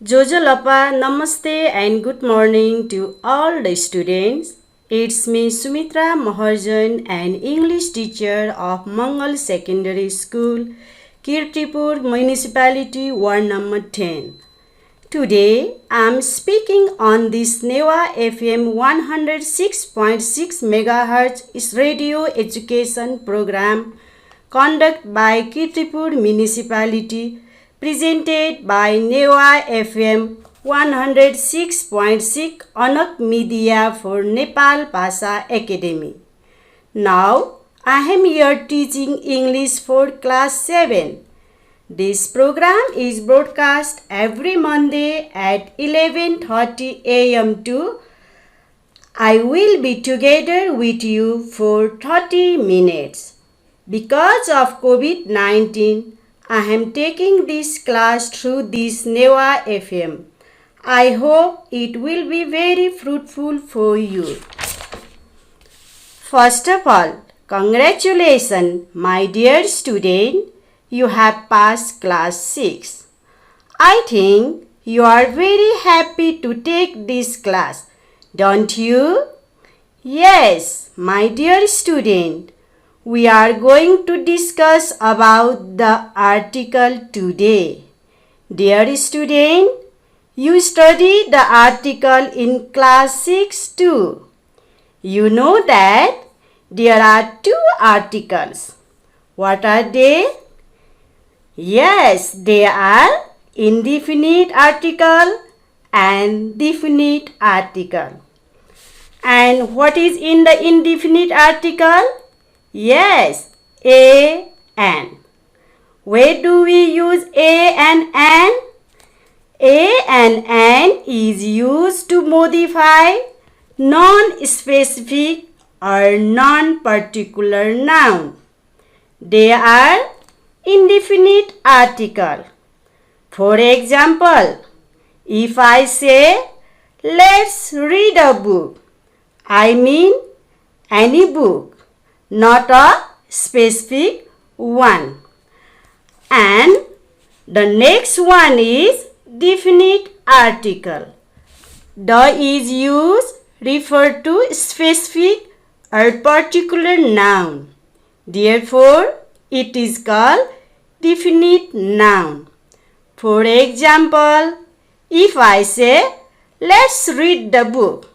Jojalapa, Namaste and good morning to all the students. It's me Sumitra Maharjan, an English teacher of Mangal Secondary School, Kirtipur Municipality, Ward number 10. Today, I'm speaking on this Newa FM 106.6 MHz radio education program conducted by Kirtipur Municipality, presented by Newa FM 106.6 Anak Media for Nepal Bhasha Academy. Now, I am here teaching English for class 7. This program is broadcast every Monday at 11:30 a.m. to I will be together with you for 30 minutes. Because of COVID-19, I am taking this class through this Newa FM. I hope it will be very fruitful for you. First of all, congratulations, my dear student. You have passed class 6. I think you are very happy to take this class, don't you? Yes, my dear student. We are going to discuss about the article today. Dear student, you study the article in class 6 too. You know that there are two articles. What are they? Yes, they are indefinite article and definite article. And what is in the indefinite article? Yes, a, an. Where do we use a and an? A and an is used to modify non-specific or non-particular noun. They are indefinite article. For example, if I say, let's read a book, I mean any book, not a specific one. And the next one is definite article. The is used refer to specific or particular noun. Therefore, it is called definite noun. For example, if I say, let's read the book,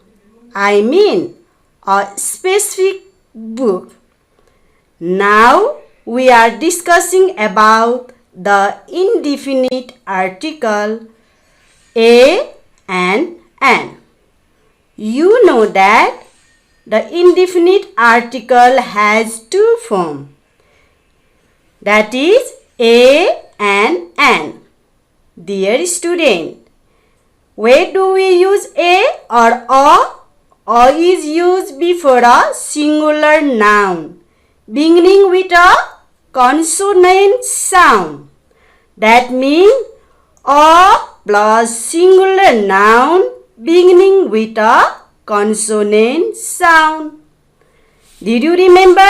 I mean a specific book. Now, we are discussing about the indefinite article a and an. You know that the indefinite article has two forms. That is a and an. Dear student, where do we use a or a? A is used before a singular noun beginning with a consonant sound. That means a plus singular noun beginning with a consonant sound. Did you remember?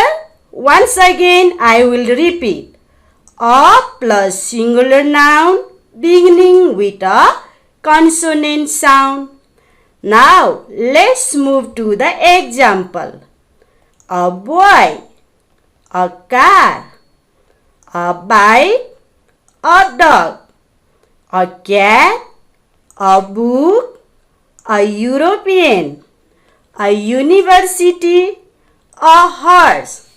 Once again, I will repeat. A plus singular noun beginning with a consonant sound. Now, let's move to the example. A boy, a car, a bike, a dog, a cat, a book, a European, a university, a horse.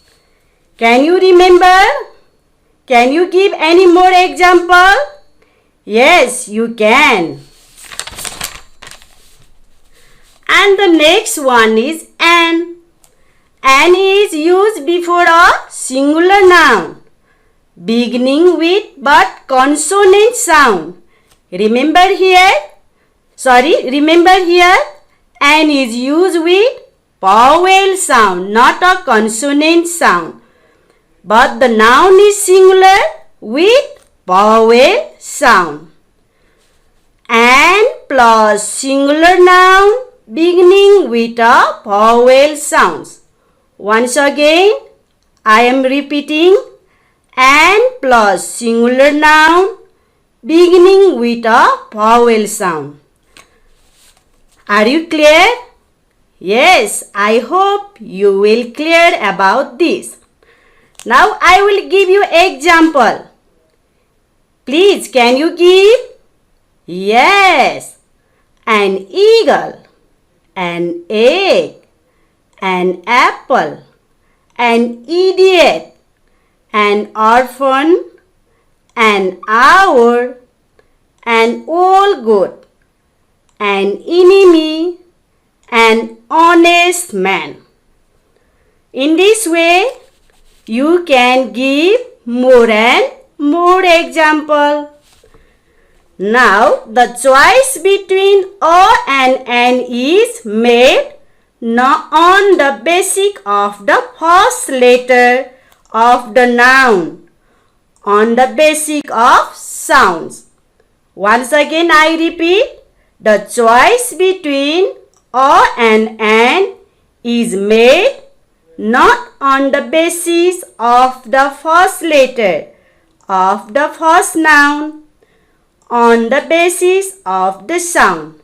Can you remember? Can you give any more example? Yes, you can. And the next one is an. An is used before a singular noun beginning with but consonant sound. Remember here? An is used with vowel sound, not a consonant sound. But the noun is singular with vowel sound. An plus singular noun beginning with a vowel sounds. Once again, I am repeating. An plus singular noun beginning with a vowel sound. Are you clear? Yes, I hope you will clear about this. Now I will give you example. Please, can you give? Yes. An eagle, an egg, an apple, an idiot, an orphan, an hour, an old goat, an enemy, an honest man. In this way, you can give more and more example. Now, the choice between O and N is made not on the basis of the first letter of the noun, on the basis of sounds. Once again, I repeat, the choice between O and N is made not on the basis of the first letter of the first noun, on the basis of the sound.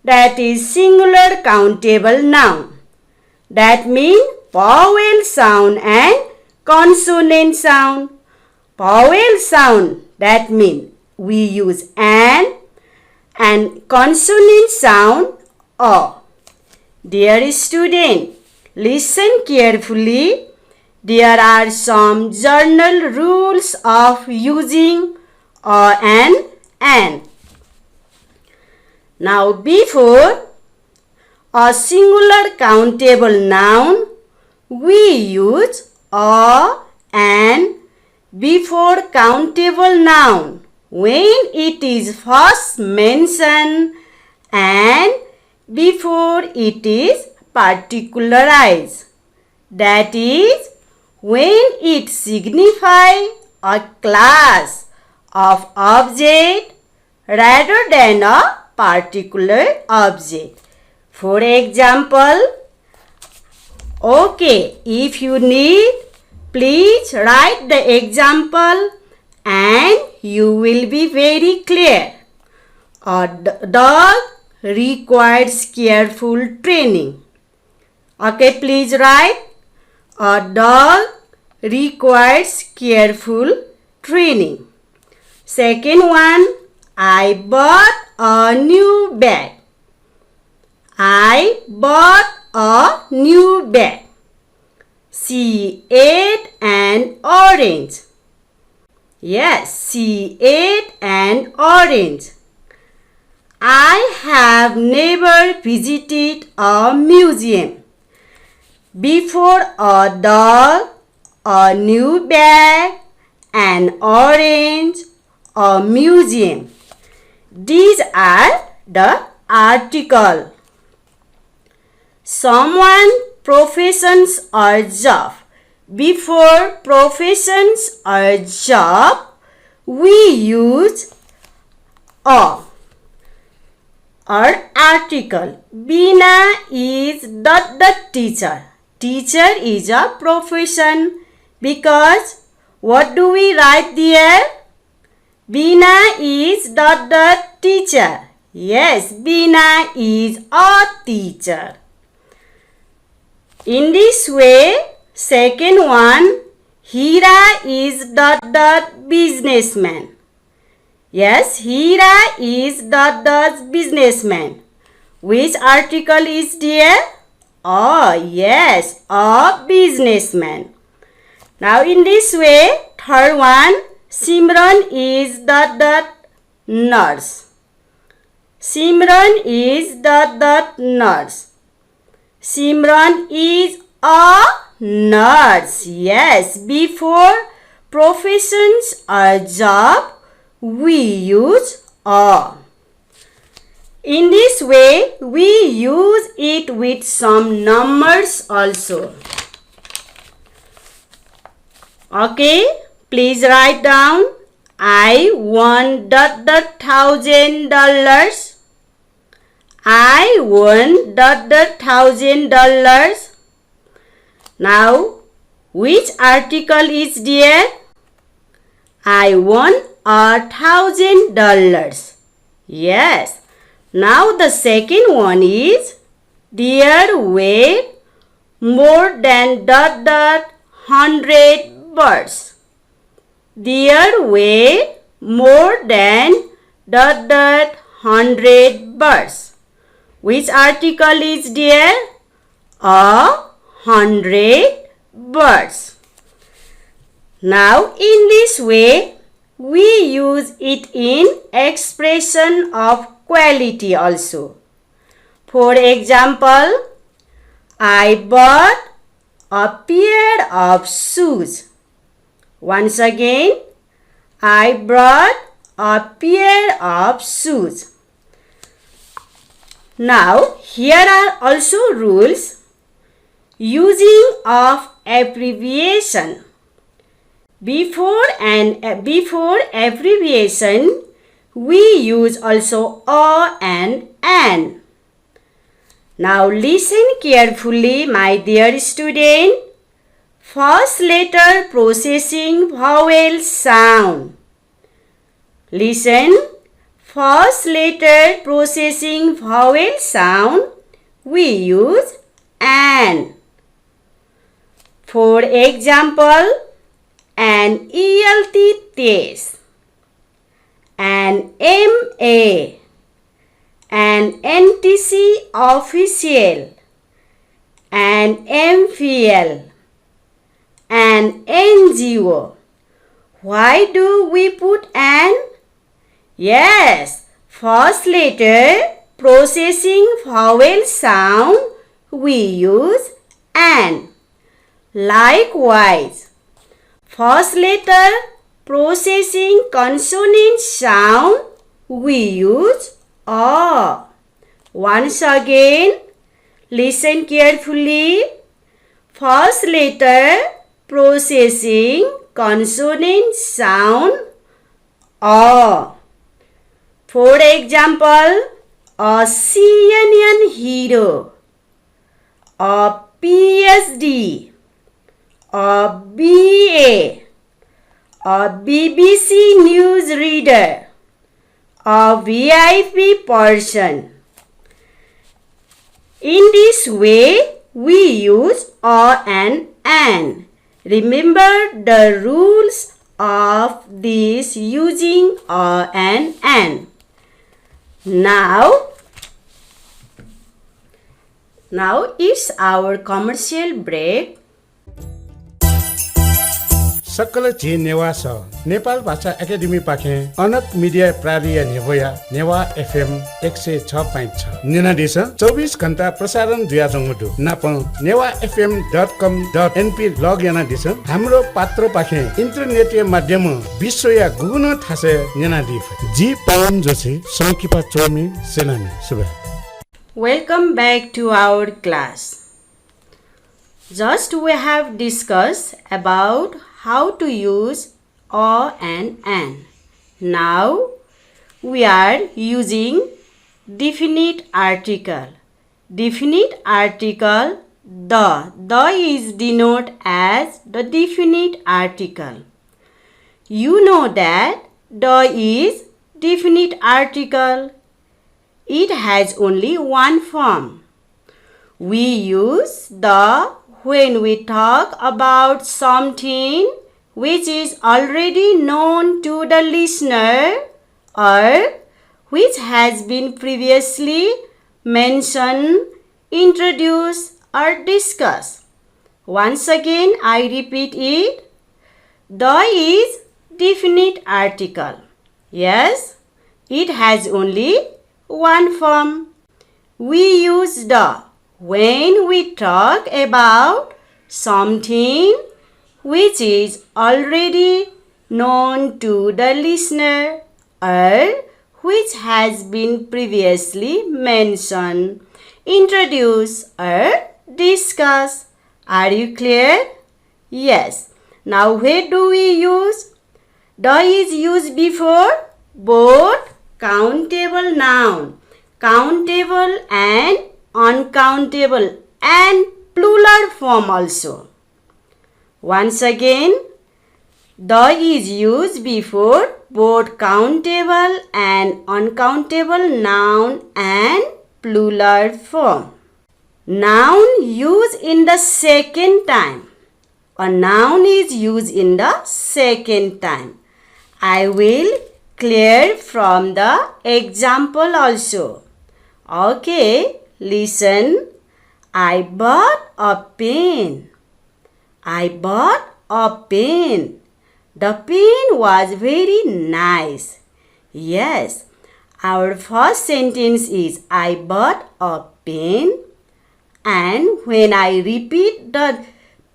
That is singular countable noun. That means vowel sound and consonant sound. Vowel sound, that means we use an, and consonant sound O. Dear student, listen carefully. There are some general rules of using O and N. Now, before a singular countable noun, we use O and before countable noun when it is first mentioned and before it is particularized. That is, when it signifies a class of object rather than a particular object. For example, okay, if you need, please write the example and you will be very clear. A dog requires careful training. Okay, please write. A dog requires careful training. Second one, I bought a new bag. I bought a new bag. She ate an orange. Yes, she ate an orange. I have never visited a museum. Before a dog, a new bag, an orange, a museum. These are the article. Someone, professions or job. Before professions or job, we use a or article. Bina is the teacher. Teacher is a profession because what do we write there? Bina is the teacher. Yes, Bina is a teacher. In this way, second one, Hira is the businessman. Yes, Hira is the businessman. Which article is there? Oh, yes, a businessman. Now, in this way, third one, Simran is the nurse. Simran is the nurse. Simran is a nurse. Yes, before professions or job, we use a. In this way, we use it with some numbers also. Okay, please write down. I won the $1,000. I won the $1,000. Now, which article is there? I won or $1,000. Yes. Now the second one is deer weighed more than ... 100 birds. Deer weighed more than ... 100 birds. Which article is deer? 100 birds. Now in this way, we use it in expression of quality also. For example, I bought a pair of shoes. Once again, I bought a pair of shoes. Now, here are also rules. Using of abbreviation. Before abbreviation, we use also a and an. Now listen carefully, my dear student. First letter processing vowel sound. Listen. First letter processing vowel sound, we use an. For example, an ELT test, an MA, an NTC official, an MPL, an NGO. Why do we put an? Yes, first letter processing vowel sound, we use an. Likewise, first letter processing consonant sound, we use a. Once again, listen carefully. First letter processing consonant sound, a. For example, a CNN hero, a PhD, a BA, a BBC news reader, a VIP person. In this way, we use a and an. Remember the rules of this using a and an. Now it's our commercial break. सकल ची नेवा छ नेपाल भाषा academy पाखे अनक media प्रालिया नेवया NeVA FM 106.6 निना this 24 घण्टा प्रसारण दुया जंगडु नाप newaFM.com.np लग याना this हाम्रो पात्र पाखे इन्टरनेट माध्यम विश्व या गुगुन थासे निना दिफ जी पवन जोशी संकिपा चोमी सेनानी सुबह. Welcome back to our class. Just we have discussed about how to use a and an. Now we are using definite article. Definite article the. The is denoted as the definite article. You know that the is definite article. It has only one form. We use the when we talk about something which is already known to the listener or which has been previously mentioned, introduced or discussed. Once again, I repeat it. The is definite article. Yes, it has only one form. We use the when we talk about something which is already known to the listener or which has been previously mentioned, introduced or discussed. Are you clear? Yes. Now where do we use? The is used before both countable noun, countable and uncountable and plural form also. Once again, the is used before both countable and uncountable noun and plural form. Noun used in the second time. A noun is used in the second time. I will clear from the example also. Okay, listen. I bought a pen. I bought a pen. The pen was very nice. Yes, our first sentence is I bought a pen. And when I repeat the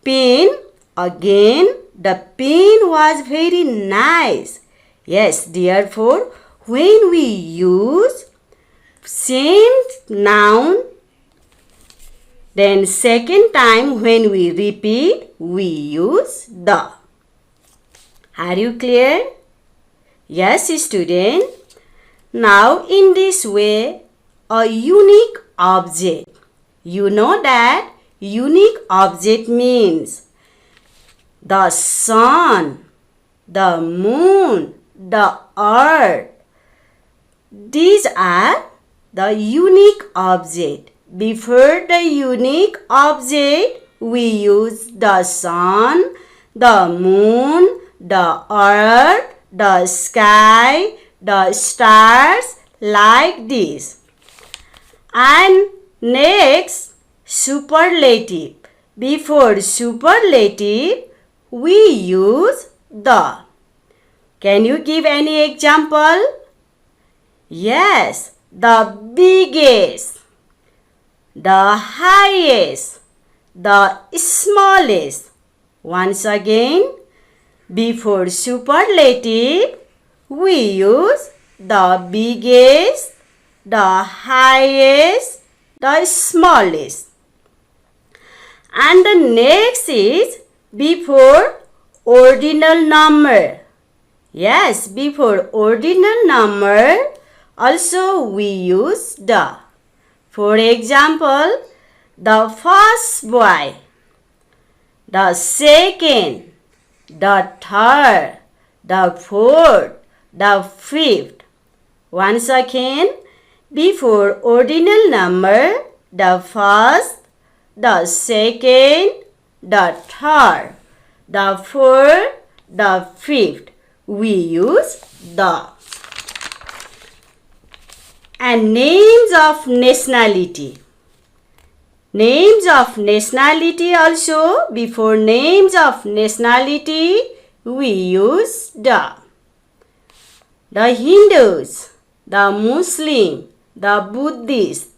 pen again, the pen was very nice. Yes, therefore, when we use same noun, then second time when we repeat, we use the. Are you clear? Yes, student. Now, in this way, a unique object. You know that unique object means the sun, the moon, the earth. These are the unique object. Before the unique object, we use the sun, the moon, the earth, the sky, the stars, like this. And next, superlative. Before superlative, we use the. Can you give any example? Yes, the biggest, the highest, the smallest. Once again, before superlative, we use the biggest, the highest, the smallest. And the next is before ordinal number. Yes, before ordinal number, also we use the. For example, the first boy, the second, the third, the fourth, the fifth. Once again, before ordinal number, the first, the second, the third, the fourth, the fifth, we use the. And names of nationality. Names of nationality also, before names of nationality, we use the. The Hindus, the Muslim, the Buddhist.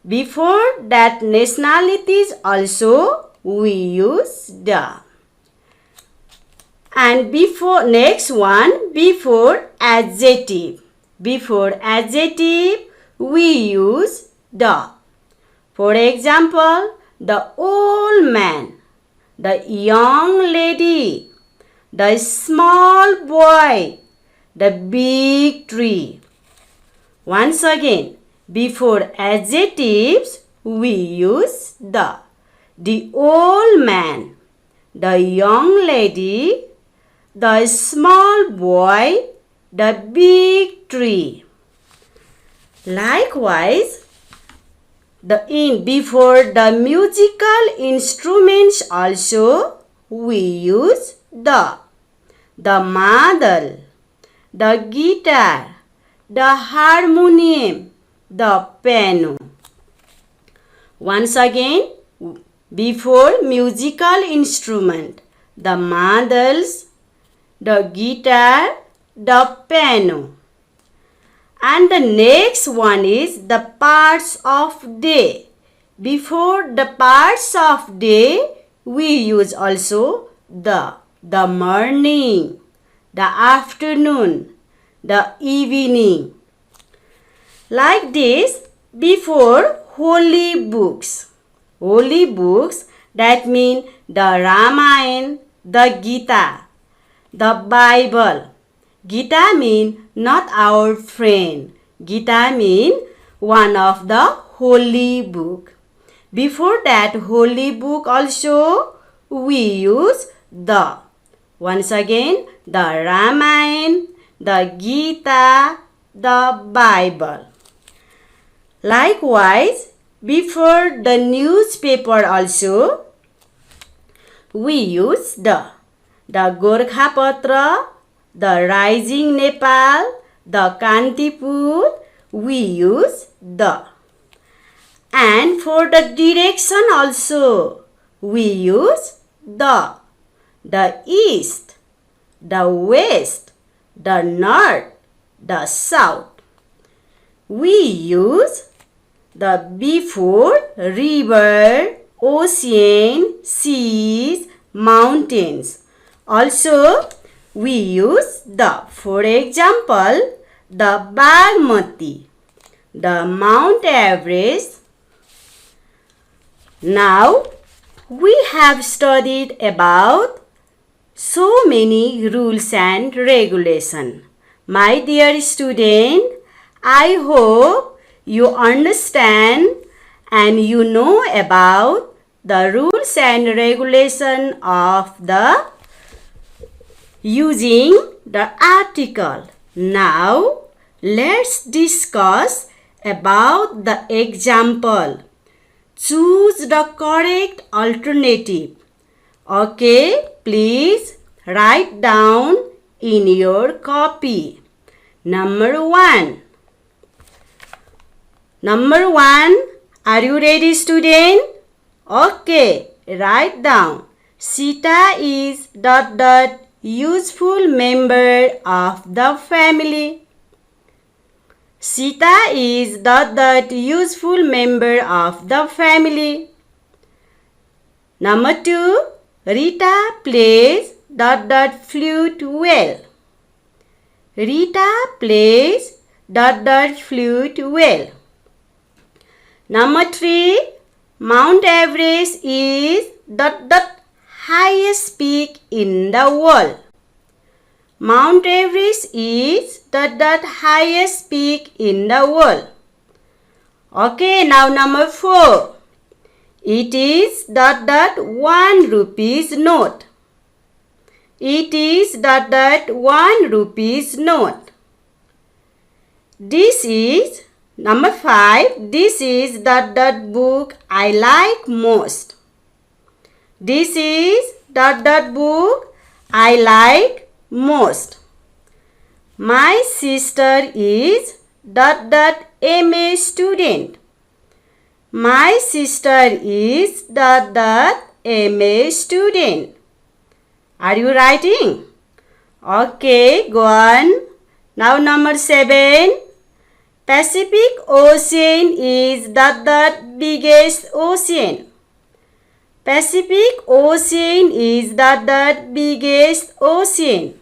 Before that nationalities also, we use the. And before next one, before adjective. Before adjective, we use the. For example, the old man, the young lady, the small boy, the big tree. Once again, before adjectives, we use the. The old man, the young lady, the small boy, the big tree. Likewise, before the musical instruments also, we use the. The madal, the guitar, the harmonium, the piano. Once again, before musical instrument, the madals, the guitar, the piano. And the next one is the parts of day. Before the parts of day, we use also the. The morning, the afternoon, the evening. Like this, before holy books. Holy books, that mean the Ramayana, the Gita, the Bible. Gita mean not our friend. Gita mean one of the holy book. Before that holy book also, we use the. Once again, the Ramayana, the Gita, the Bible. Likewise, before the newspaper also, we use the Gorkhapatra, the Rising Nepal, the Kantipur, we use the. And for the direction also, we use the east, the west, the north, the south. We use the before river, ocean, seas, mountains. Also, we use the. For example, the Bagmati, the Mount Everest. Now, we have studied about so many rules and regulations. My dear student, I hope you understand and you know about the rules and regulations of the using the article. Now, let's discuss about the example. Choose the correct alternative. Okay, please write down in your copy. Number one, are you ready, student? Okay, write down. Sita is ... useful member of the family. Sita is ... useful member of the family. Number two, Rita plays ... flute well. Rita plays ... flute well. Number three, Mount Everest is ... highest peak in the world. Mount Everest is ... highest peak in the world. Okay, now number four. It is ... 1 rupees note. It is ... 1 rupees note. This is number five. This is ... book I like most. This is ... book I like most. My sister is ... MA student. My sister is ... MA student. Are you writing? Okay, go on. Now number seven. Pacific Ocean is ... biggest ocean. Pacific Ocean is ... biggest ocean.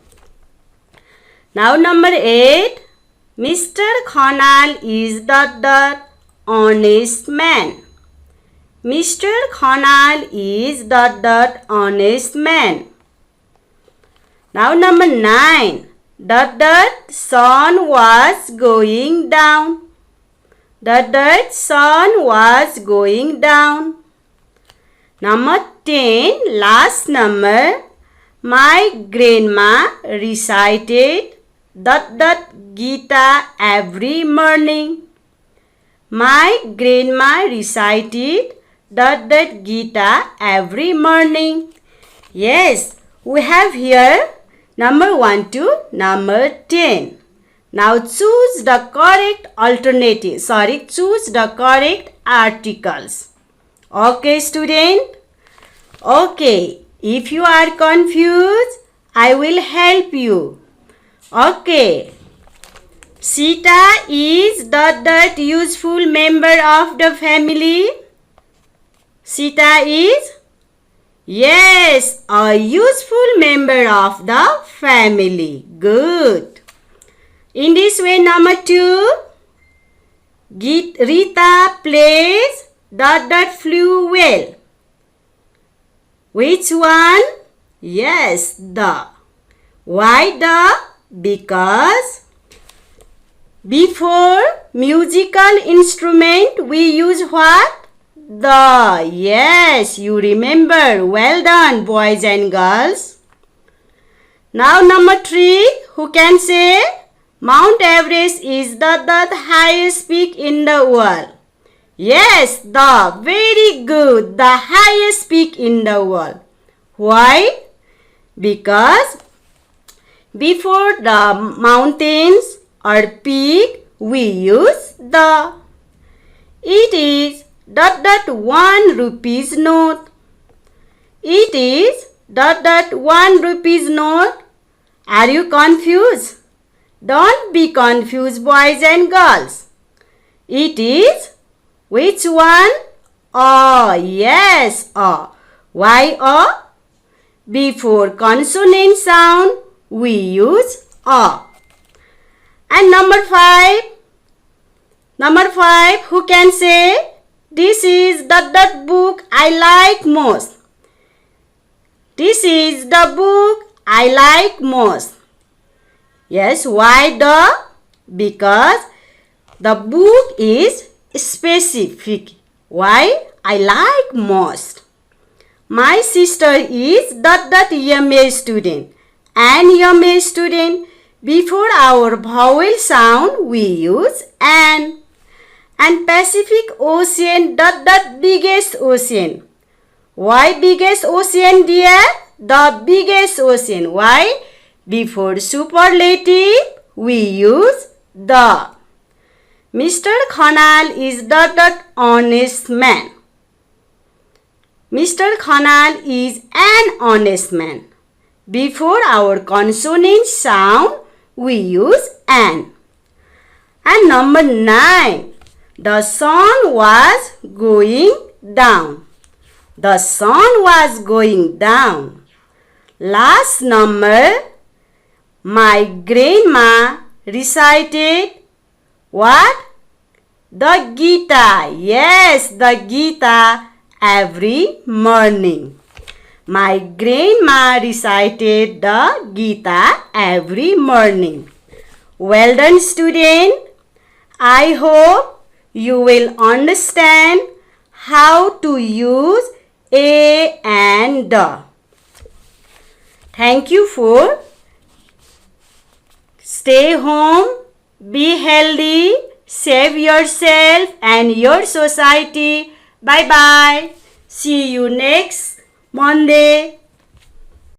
Now number eight. Mr. Khanal is ... honest man. Mr. Khanal is ... honest man. Now number nine. Sun was going down. Sun was going down. Number 10, last number. My grandma recited ... Gita every morning. My grandma recited ... Gita every morning. Yes, we have here number 1 to number 10. Now choose the correct alternative. Choose the correct articles. Okay, student? Okay, if you are confused, I will help you. Okay. Sita is ... useful member of the family. Sita is... yes, a useful member of the family. Good. In this way, number 2. Rita plays ... flew well. Which one? Yes, the. Why the? Because before musical instrument we use what? The. Yes, you remember. Well done, boys and girls. Now number 3, who can say Mount Everest is the highest peak in the world? Yes, very good, the highest peak in the world. Why? Because before the mountains or peak, we use the. It is 1 rupees note. It is 1 rupees note. Are you confused? Don't be confused, boys and girls. It is which one? Oh, yes, oh. Why oh? Before consonant sound, we use oh. And number 5. Number 5, who can say this is the book I like most? This is the book I like most. Yes, why the? Because the book is specific. Why? I like most. My sister is the MA student. And MA student, before our vowel sound, we use an. And Pacific Ocean, the biggest ocean. Why biggest ocean, dear? The biggest ocean. Why? Before superlative, we use the. Mr. Khanal is the honest man. Mr. Khanal is an honest man. Before our consonant sound, we use an. And number 9. The sun was going down. The sun was going down. Last number, my grandma recited what? The Gita. Yes, the Gita every morning. My grandma recited the Gita every morning. Well done, student. I hope you will understand how to use a and the. Thank you for. Stay home, be healthy, save yourself and your society. Bye bye. See you next Monday.